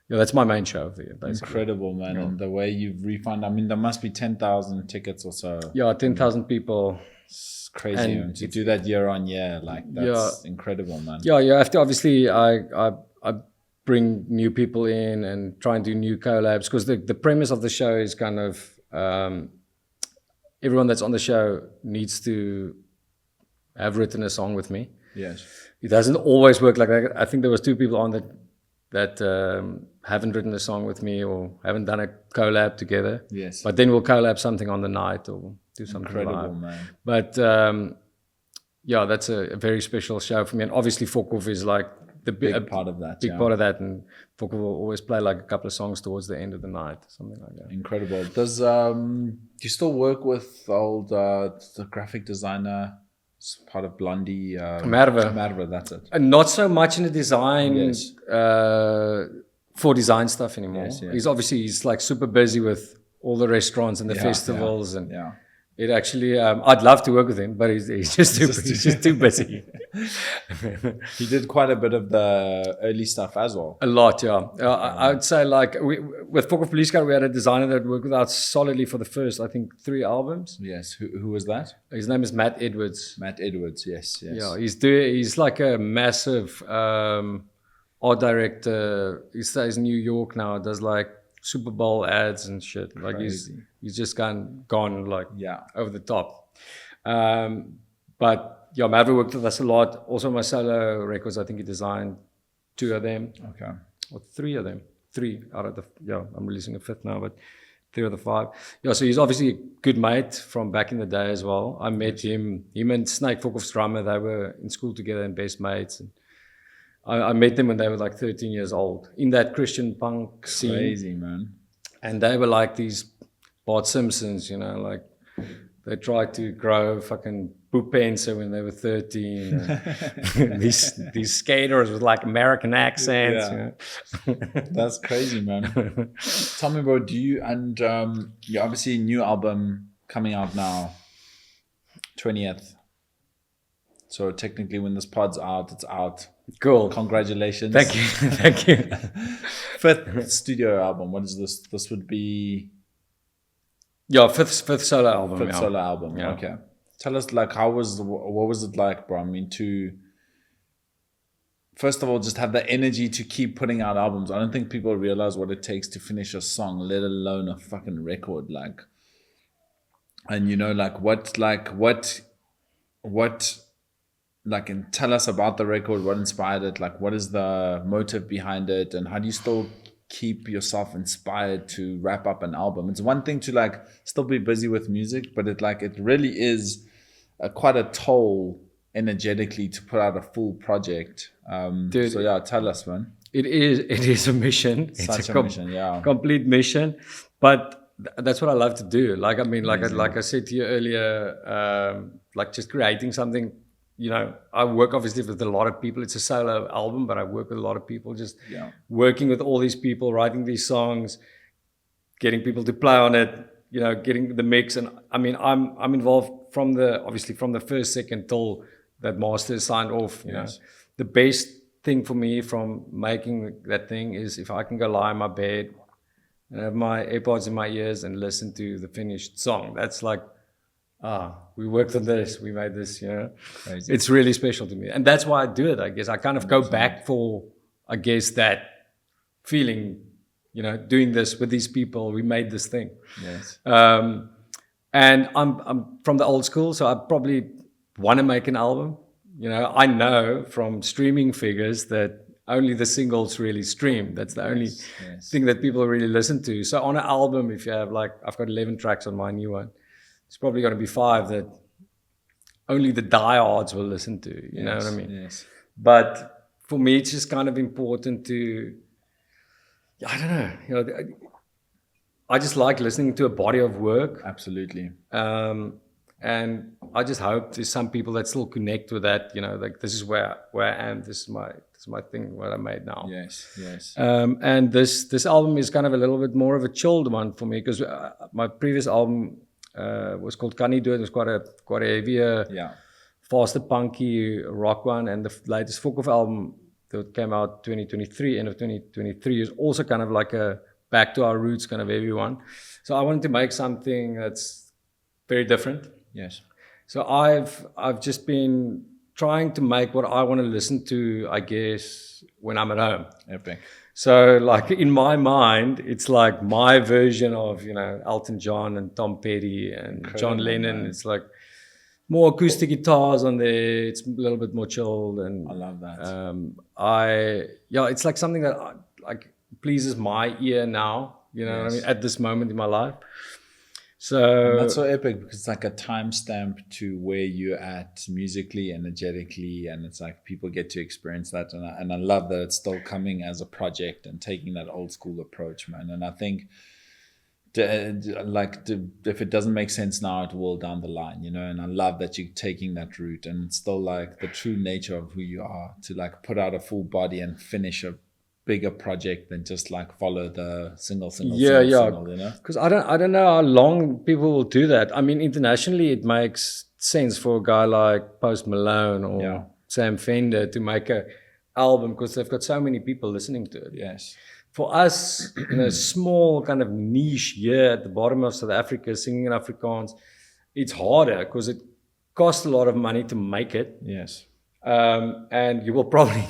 that's my main show of the year, basically. Incredible, man. Yeah. And the way you've refunded, I mean, there must be 10,000 tickets or so. Yeah, 10,000 people. It's crazy, and to do that year on year, like that's incredible, man. Yeah, you have to obviously I bring new people in and try and do new collabs, because the premise of the show is kind of everyone that's on the show needs to have written a song with me. Yes. It doesn't always work like that. I think there was 2 people on that haven't written a song with me or haven't done a collab together. Yes. But then we'll collab something on the night or do something incredible, live. Man. But yeah, that's a very special show for me. And obviously Fokof is like the big part of that. Big part of that. And Fokof will always play like a couple of songs towards the end of the night, something like that. Incredible. Does do you still work with old the graphic designer? Part of Blondie. Merve, that's it. And not so much in the design, yes. For design stuff anymore. Yes. He's like super busy with all the restaurants and the festivals, and yeah. It actually, I'd love to work with him, but he's just too busy. He did quite a bit of the early stuff as well. A lot, yeah. I would say like with Fokofpolisiekar, we had a designer that worked with us solidly for the first, I think, 3 albums. Yes. Who was that? His name is Matt Edwards. Matt Edwards, yes. Yeah, he's like a massive art director. He stays in New York now, does like Super Bowl ads and shit. Like he's just gone like over the top. But yeah, Matt worked with us a lot. Also my solo records, I think he designed 2 of them. Okay. Or 3 of them. 3 out of I'm releasing a 5th now, but 3 of the 5. Yeah, so he's obviously a good mate from back in the day as well. I met him and Snake Fokof's drummer, they were in school together and best mates. And I met them when they were like 13 years old in that Christian punk scene. Crazy, man. And they were like these Bart Simpsons, like they tried to grow fucking Bupensa when they were 13. These skaters with like American accents. Yeah. That's crazy, man. Tell me, bro, you obviously new album coming out now, 20th. So technically when this pod's out, it's out. Cool. Congratulations. Thank you. 5th studio album. What is this? This would be... Yeah, fifth solo album. 5th solo album. Yeah. Okay. Tell us, like, what was it like, bro? I mean, first of all, just have the energy to keep putting out albums. I don't think people realize what it takes to finish a song, let alone a fucking record. Like, and what and tell us about the record, what inspired it, like what is the motive behind it, and how do you still keep yourself inspired to wrap up an album? It's one thing to like still be busy with music, but it really is quite a toll energetically to put out a full project. Dude, so yeah, tell us, man. It is a mission. Such It's a mission, yeah. Complete mission. But that's what I love to do. Like, I mean, like I said to you earlier, like just creating something, you know, I work obviously with a lot of people. It's a solo album, but I work with a lot of people, just working with all these people, writing these songs, getting people to play on it, you know, getting the mix. And I mean, I'm involved from the first second till that master is signed off. You know, the best thing for me from making that thing is if I can go lie in my bed and have my AirPods in my ears and listen to the finished song. That's like, we worked on this, we made this, you know. Crazy. It's really special to me. And that's why I do it, I guess. I kind of go back for, I guess, that feeling, you know, doing this with these people. We made this thing. Yes. And I'm from the old school, so I probably want to make an album. You know, I know from streaming figures that only the singles really stream. That's the only thing that people really listen to. So on an album, if you have like, I've got 11 tracks on my new one, it's probably going to be 5 that only the diehards will listen to. You know what I mean? Yes. But for me, it's just kind of important to, I don't know, you know, I just like listening to a body of work. Absolutely. And I just hope there's some people that still connect with that, you know, like this is where I am, this is my thing, what I made now. Yes. And this album is kind of a little bit more of a chilled one for me, because my previous album was called Kan Nie Dood. It was quite a heavier, faster, punky rock one. And the latest Fokov album that came out 2023, end of 2023, is also kind of like a back to our roots kind of heavy one. So I wanted to make something that's very different. Yes. So I've just been trying to make what I want to listen to, I guess, when I'm at home. Epic. So like in my mind, it's like my version of, you know, Elton John and Tom Petty and incredible, John Lennon. Man. It's like more acoustic guitars on there. It's a little bit more chilled, and I love that. It's like something that like pleases my ear now. You know what I mean? At this moment in my life. So and that's so epic, because it's like a timestamp to where you're at musically, energetically, and it's like people get to experience that. And I love that it's still coming as a project and taking that old school approach, man. And I think if it doesn't make sense now, it will down the line, you know. And I love that you're taking that route, and it's still like the true nature of who you are, to like put out a full body and finish a bigger project than just like follow the single, you know. Because I don't know how long people will do that. I mean, internationally it makes sense for a guy like Post Malone or Sam Fender to make a album, because they've got so many people listening to it. Yes. For us, in a small kind of niche here at the bottom of South Africa, singing in Afrikaans, it's harder because it costs a lot of money to make it. Yes. And you will probably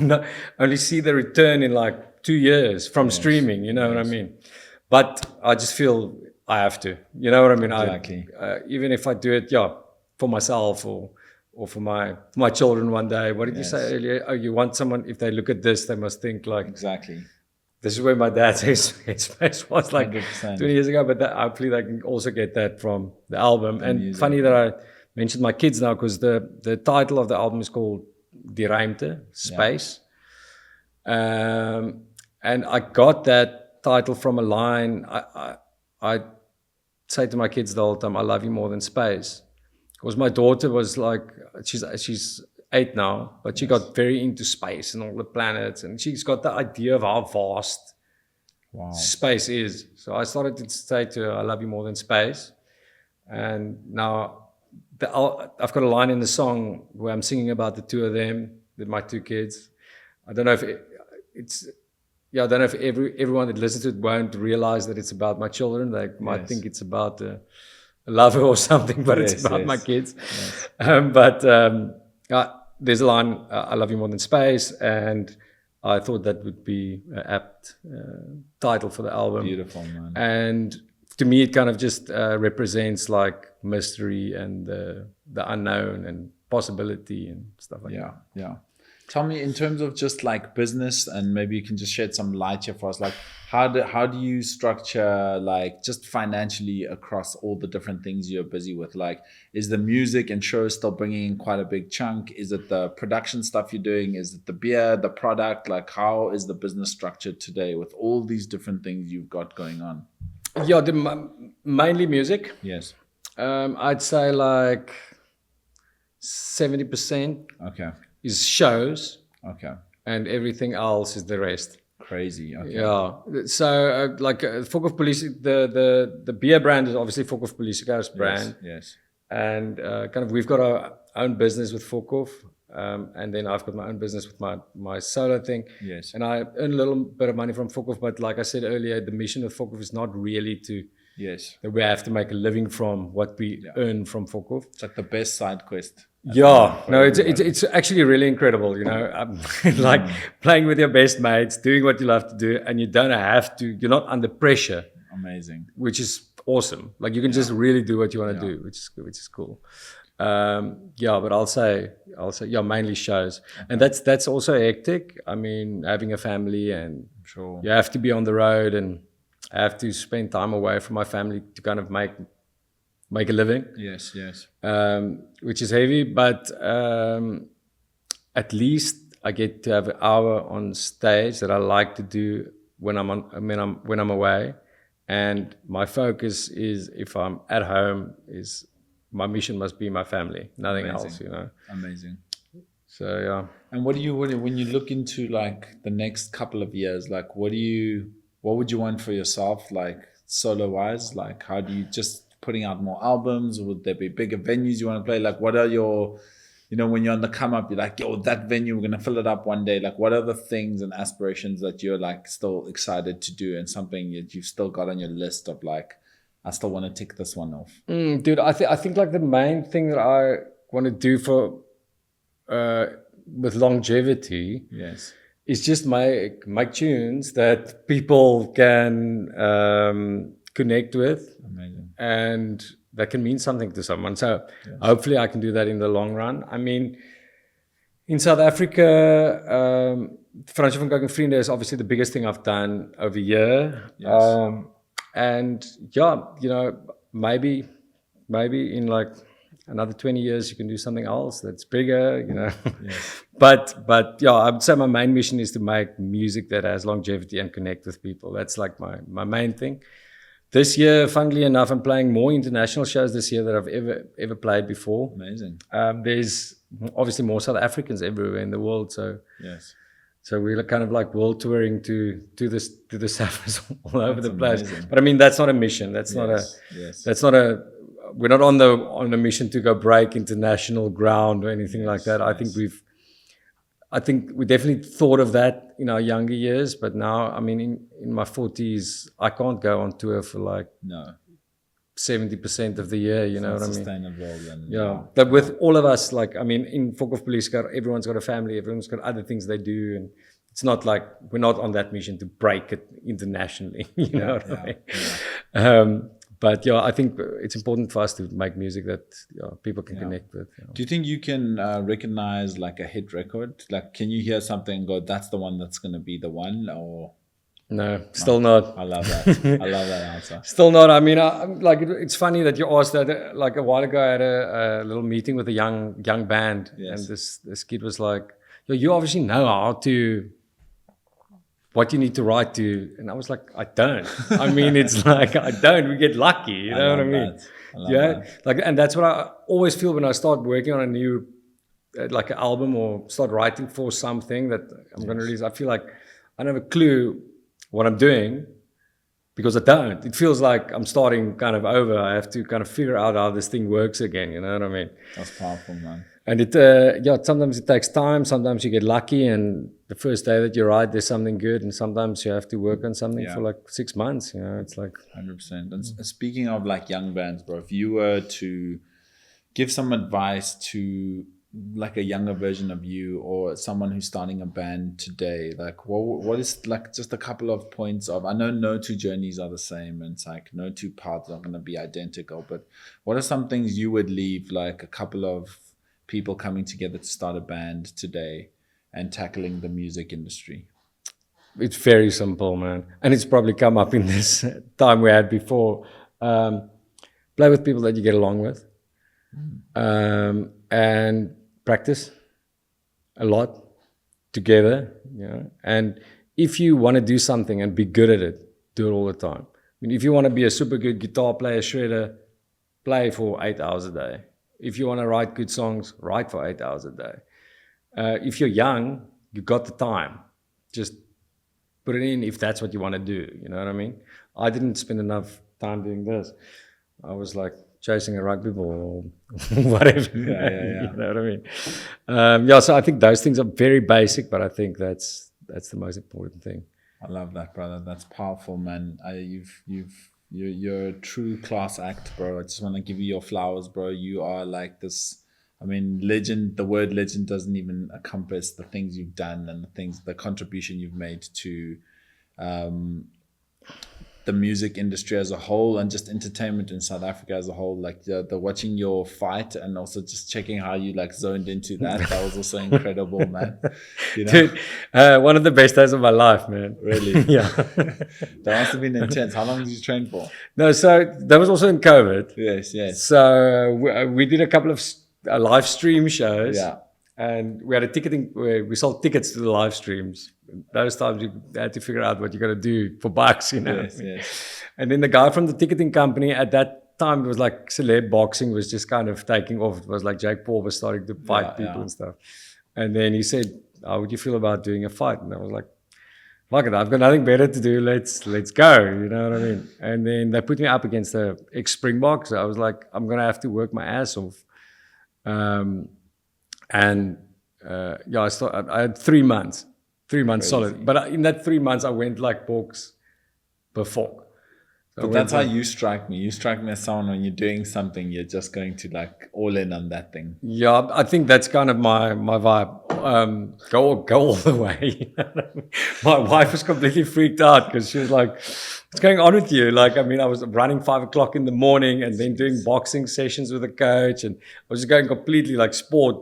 only see the return in like 2 years from streaming, you know what I mean? But I just feel I have to, you know what I mean? Exactly. Even if I do it, for myself or for my children one day. What did you say earlier? Oh, you want someone, if they look at this, they must think like, exactly. This is where my dad's headspace was like 100%. 20 years ago, but hopefully they can also get that from the album. The and music. Funny that I mentioned my kids now, because the title of the album is called Die Ruimte, Space. And I got that title from a line. I say to my kids the whole time, I love you more than space. Because my daughter was like, she's 8 now, but she got very into space and all the planets, and she's got the idea of how vast space is. So I started to say to her, I love you more than space. And now I've got a line in the song where I'm singing about the two of them, my 2 kids. I don't know if I don't know if everyone that listens to it won't realize that it's about my children. They might think it's about a lover or something, but it's about my kids. Yes. There's a line, I love you more than space, and I thought that would be an apt title for the album. Beautiful, man. And to me, it kind of just represents like mystery and the unknown, and possibility and stuff like that. Yeah. Tell me, in terms of just like business, and maybe you can just shed some light here for us, like how do you structure like just financially across all the different things you're busy with? Like, is the music and shows still bringing in quite a big chunk? Is it the production stuff you're doing? Is it the beer, the product? Like, how is the business structured today with all these different things you've got going on? Yeah, mainly music. Yes. I'd say like 70% Okay. is shows, Okay. and everything else is the rest. Crazy. Okay. Yeah. So Fokofpolisiekar, the beer brand is obviously Fokofpolisiekar's brand. Yes. And kind of we've got our own business with Fokof, and then I've got my own business with my solo thing. Yes. And I earn a little bit of money from Fokof, but like I said earlier, the mission of Fokof is not really that we have to make a living from what we earn from Fokof. It's like the best side quest. Yeah, no, it's actually really incredible, you know, like playing with your best mates, doing what you love to do, and you don't have to, you're not under pressure. Amazing. Which is awesome. Like you can just really do what you want to do, which is cool. But I'll say, mainly shows. Okay. And that's also hectic. I mean, having a family, and you have to be on the road, and I have to spend time away from my family to kind of make a living. Yes. Which is heavy, but at least I get to have an hour on stage that I like to do when I'm away. And my focus is, if I'm at home, is my mission must be my family, nothing else, you know. Amazing. So yeah. And when you look into like the next couple of years, like what would you want for yourself, like solo wise? Like how do you just putting out more albums, or would there be bigger venues you want to play? Like what are your, you know, when you're on the come up, you're like, yo, that venue, we're going to fill it up one day. Like what are the things and aspirations that you're like still excited to do, and something that you've still got on your list of like, I still want to tick this one off? Dude, I think like the main thing that I want to do for with longevity is just make tunes that people can connect with. Amazing. And that can mean something to someone. So hopefully I can do that in the long run. I mean, in South Africa, Francois van Coke Vriende is obviously the biggest thing I've done over here. Yes. And yeah, you know, maybe in like another 20 years you can do something else that's bigger, you know. Yes. But yeah, I would say my main mission is to make music that has longevity and connect with people. That's like my main thing. This year, funnily enough, I'm playing more international shows this year than I've ever played before. Amazing. There's obviously more South Africans everywhere in the world, so we're kind of like world touring to the South all over the place. Amazing. But I mean, that's not a mission. That's not a. We're not on a mission to go break international ground or anything like that. I think we definitely thought of that in our younger years, but now, I mean, in my 40s, I can't go on tour for like 70% of the year, you know what I mean? Sustainable. But with all of us, like, I mean, in Fokofpolisiekar, everyone's got a family, everyone's got other things they do, and it's not like we're not on that mission to break it internationally, you know what I mean? But yeah, I think it's important for us to make music that people can connect with. You know. Do you think you can recognize like a hit record? Like, can you hear something and go, that's the one that's going to be the one? Or no, still not. I love that. I love that answer. Still not. I mean, it's funny that you asked that. Like a while ago, I had a little meeting with a young band, and this kid was like, "Yo, you obviously know how to." What you need to write to, and I was like, I don't. I mean, it's like I don't. We get lucky, you know what I mean? Like, and that's what I always feel when I start working on a new, like an album, or start writing for something that I'm going to release. I feel like I don't have a clue what I'm doing because I don't. It feels like I'm starting kind of over. I have to kind of figure out how this thing works again. You know what I mean? That's powerful, man. And sometimes it takes time. Sometimes you get lucky, and the first day that you write, there's something good, and sometimes you have to work on something for like 6 months. You know, it's like 100%. And speaking of like young bands, bro, if you were to give some advice to like a younger version of you, or someone who's starting a band today, like what is like just a couple of points of, I know no two journeys are the same, and it's like no two paths are going to be identical, but what are some things you would leave like a couple of people coming together to start a band today and tackling the music industry? It's very simple, man. And it's probably come up in this time we had before. Play with people that you get along with. And practice a lot together, you know. And if you want to do something and be good at it, do it all the time. I mean, if you want to be a super good guitar player, shredder, play for 8 hours a day. If you want to write good songs, write for 8 hours a day. If you're young, you got the time. Just put it in if that's what you want to do. You know what I mean? I didn't spend enough time doing this. I was like chasing a rugby ball or whatever. Yeah. You know what I mean? So I think those things are very basic, but I think that's the most important thing. I love that, brother. That's powerful, man. You're a true class act, bro. I just want to give you your flowers, bro. You are like this. I mean, legend. The word legend doesn't even encompass the things you've done and the contribution you've made to the music industry as a whole and just entertainment in South Africa as a whole. Like the watching your fight and also just checking how you like zoned into that was also incredible, man. You know? Dude, one of the best days of my life, man. Really? Yeah. That must have been intense. How long did you train for? No, so that was also in COVID. Yes. So we did a couple of live stream shows. Yeah. And we had a ticketing where we sold tickets to the live streams. Those times you had to figure out what you're going to do for bucks, you know. Yes. And then the guy from the ticketing company at that time, it was like celeb boxing was just kind of taking off. It was like Jake Paul was starting to fight people and stuff. And then he said, how would you feel about doing a fight? And I was like, fuck it, I've got nothing better to do. Let's go, you know what I mean? And then they put me up against the ex-Springbok. So I was like, I'm going to have to work my ass off. I had 3 months. 3 months solid. But in that 3 months, I went like walks per fork. So but that's how you strike me. You strike me as someone when you're doing something, you're just going to like all in on that thing. Yeah, I think that's kind of my vibe. Go all the way. My wife was completely freaked out because she was like, what's going on with you? Like, I mean, I was running 5 o'clock in the morning and then doing boxing sessions with a coach. And I was just going completely like sport,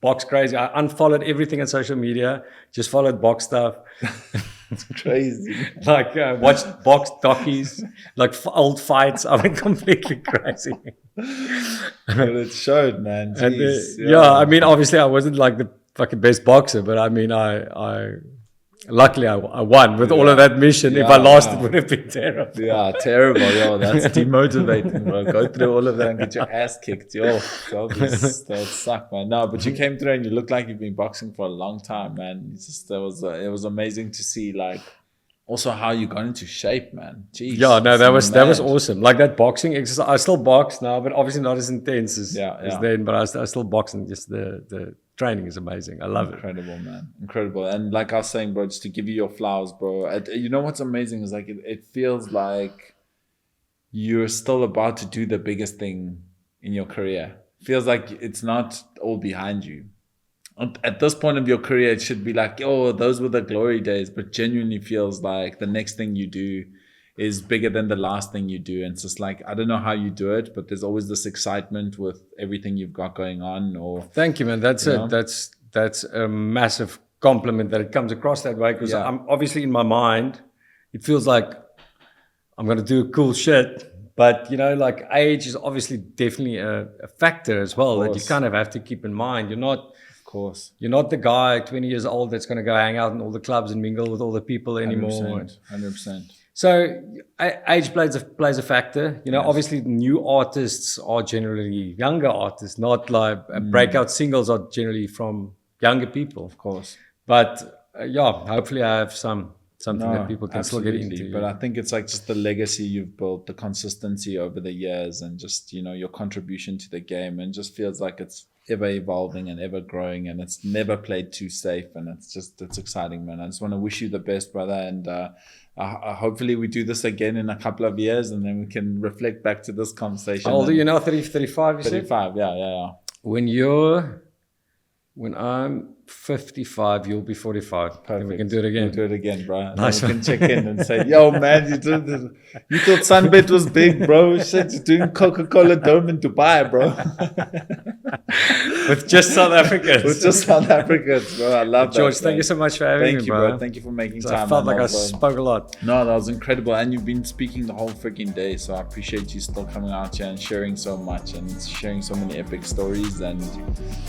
box crazy. I unfollowed everything on social media, just followed box stuff. It's crazy. Like watched box dockies, like old fights. I went completely crazy. But it showed, man. Jeez, I mean, obviously I wasn't like the fucking best boxer, but I mean, I luckily I won with all of that mission. If I lost, it would have been terrible. Yeah, terrible. Yo, that's demotivating, bro. Go through all of that and get your ass kicked. Yo, that would suck, man. No, but you came through and you look like you've been boxing for a long time, man. It's just, it was amazing to see, like, also how you got into shape, man. Jeez. Yeah, no, that was awesome. Like that boxing exercise. I still box now, but obviously not as intense as then. But I still box, and just the training is amazing. I love it. Incredible, man. Incredible. And like I was saying, bro, just to give you your flowers, bro. You know what's amazing is like it feels like you're still about to do the biggest thing in your career. It feels like it's not all behind you. At this point of your career, it should be like, oh, those were the glory days, but genuinely feels like the next thing you do is bigger than the last thing you do. And it's just like, I don't know how you do it, but there's always this excitement with everything you've got going on. Or thank you, man. That's a massive compliment that it comes across that way, because I'm obviously in my mind, it feels like I'm going to do cool shit. But, you know, like age is obviously definitely a factor as well that you kind of have to keep in mind. You're not the guy 20 years old that's going to go hang out in all the clubs and mingle with all the people anymore. 100%. So age plays a factor. You know, obviously new artists are generally younger artists, not like breakout singles are generally from younger people. Of course. But hopefully I have something that people can still get into. But I think it's like just the legacy you've built, the consistency over the years, and just, you know, your contribution to the game, and just feels like it's ever evolving and ever growing, and it's never played too safe, and it's exciting, man. I just want to wish you the best, brother, and hopefully we do this again in a couple of years, and then we can reflect back to this conversation. How old are you now? 35, you 35, said? yeah. When I'm 55, you'll be 45. And we can do it again. We'll do it again, bro. Nice Then we one. can check in and say, yo, man, you thought Sunbet was big, bro. Shit, you're doing Coca-Cola Dome in Dubai, bro. With just South Africans. With just South Africans, bro. I love that. George, thank you so much for having Thank me, you, bro. Thank you for making So time. I felt man. like I Also- spoke a lot. No, that was incredible. And you've been speaking the whole freaking day. So I appreciate you still coming out here and sharing so much and sharing so many epic stories. And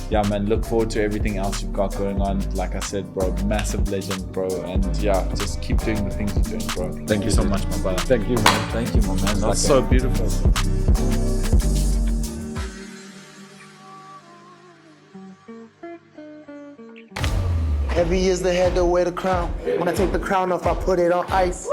yeah, man, look forward to everything else you've got going on. Like I said, bro, massive legend, bro. And yeah, just keep doing the things you're doing, bro. Thank you so much, my brother. Thank you, man. Thank you, my man. That's Okay. so beautiful. Heavy is the head that wear the crown. When I take the crown off, I put it on ice.